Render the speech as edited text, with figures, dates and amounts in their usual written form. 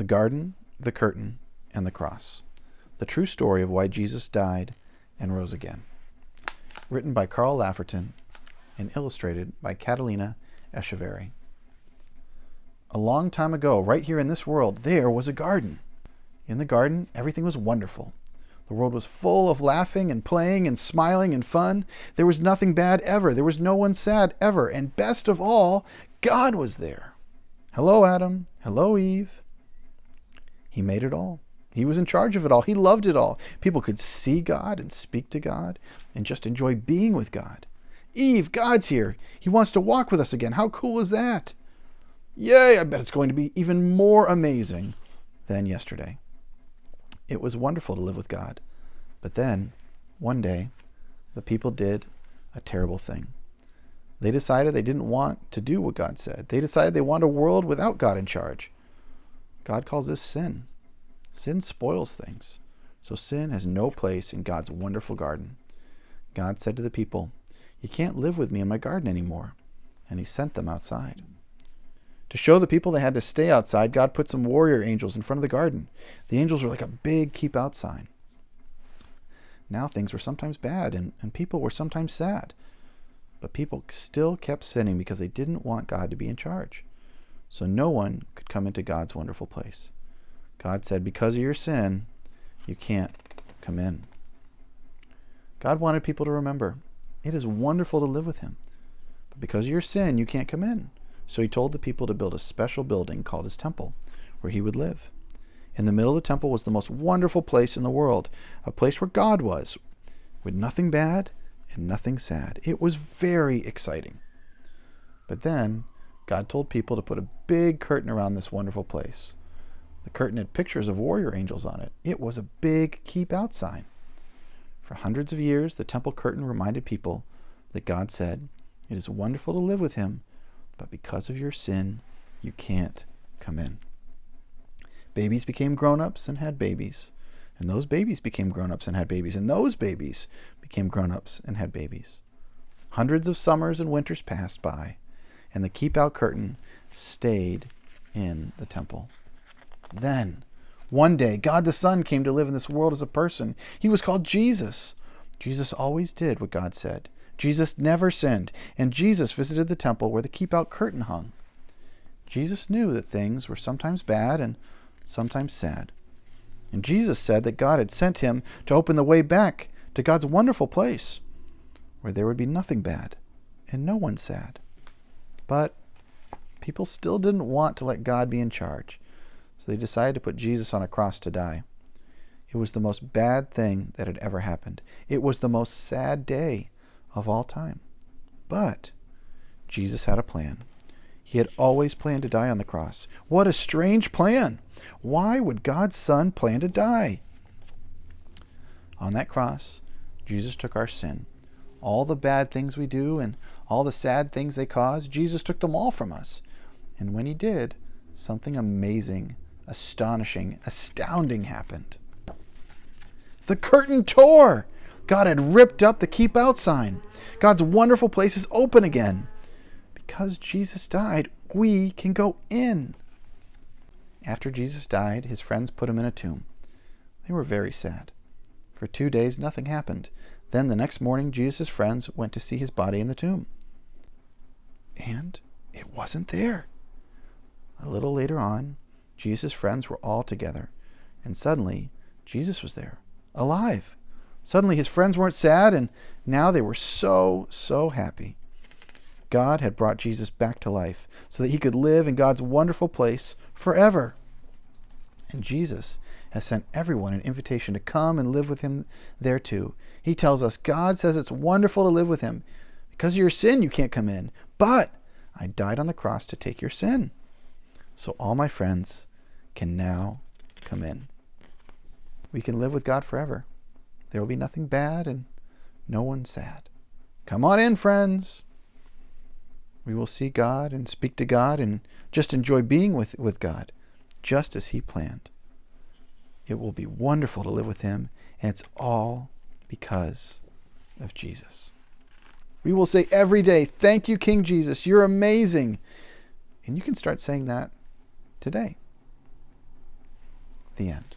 Garden, the Curtain, and the Cross. The true story of why Jesus died and rose again. Written by Carl Lafferton and illustrated by Catalina Echeverry. A long time ago, right here in this world, there was a garden. In the garden, everything was wonderful. The world was full of laughing and playing and smiling and fun. There was nothing bad ever. There was no one sad ever. And best of all, God was there. Hello, Adam. Hello, Eve. He made it all. He was in charge of it all. He loved it all. People could see God and speak to God and just enjoy being with God. Eve, God's here. He wants to walk with us again. How cool is that? Yay, I bet it's going to be even more amazing than yesterday. It was wonderful to live with God. But then, one day, the people did a terrible thing. They decided they didn't want to do what God said. They decided they want a world without God in charge. God calls this sin. Sin spoils things. So sin has no place in God's wonderful garden. God said to the people, "You can't live with me in my garden anymore." And he sent them outside. To show the people they had to stay outside, God put some warrior angels in front of the garden. The angels were like a big keep out sign. Now things were sometimes bad and people were sometimes sad. But people still kept sinning because they didn't want God to be in charge. So no one could come into God's wonderful place. God said, because of your sin, you can't come in. God wanted people to remember, it is wonderful to live with him. But because of your sin, you can't come in. So he told the people to build a special building called his temple, where he would live. In the middle of the temple was the most wonderful place in the world, a place where God was, with nothing bad and nothing sad. It was very exciting. But then God told people to put a big curtain around this wonderful place. The curtain had pictures of warrior angels on it. It was a big keep out sign. For hundreds of years, the temple curtain reminded people that God said, it is wonderful to live with him, but because of your sin, you can't come in. Babies became grown-ups and had babies. And those babies became grown-ups and had babies. And those babies became grown-ups and had babies. Hundreds of summers and winters passed by, and the keep-out curtain stayed in the temple. Then, one day, God the Son came to live in this world as a person. He was called Jesus. Jesus always did what God said. Jesus never sinned, and Jesus visited the temple where the keep-out curtain hung. Jesus knew that things were sometimes bad and sometimes sad. And Jesus said that God had sent him to open the way back to God's wonderful place, where there would be nothing bad and no one sad. But people still didn't want to let God be in charge, so they decided to put Jesus on a cross to die. It was the most bad thing that had ever happened. It was the most sad day of all time. But Jesus had a plan. He had always planned to die on the cross. What a strange plan! Why would God's Son plan to die? On that cross, Jesus took our sin. All the bad things we do and all the sad things they cause, Jesus took them all from us. And when he did, something amazing, astonishing, astounding happened. The curtain tore! God had ripped up the keep out sign. God's wonderful place is open again. Because Jesus died, we can go in. After Jesus died, his friends put him in a tomb. They were very sad. For 2 days, nothing happened. Then the next morning, Jesus' friends went to see his body in the tomb. And it wasn't there. A little later on, Jesus' friends were all together. And suddenly, Jesus was there, alive. Suddenly his friends weren't sad, and now they were so happy. God had brought Jesus back to life so that he could live in God's wonderful place forever. And Jesus has sent everyone an invitation to come and live with him there too. He tells us, God says it's wonderful to live with him. Because of your sin, you can't come in. But I died on the cross to take your sin. So all my friends can now come in. We can live with God forever. There will be nothing bad and no one sad. Come on in, friends. We will see God and speak to God and just enjoy being with God, just as he planned. It will be wonderful to live with him, and it's all because of Jesus. We will say every day, thank you, King Jesus. You're amazing. And you can start saying that today. The end.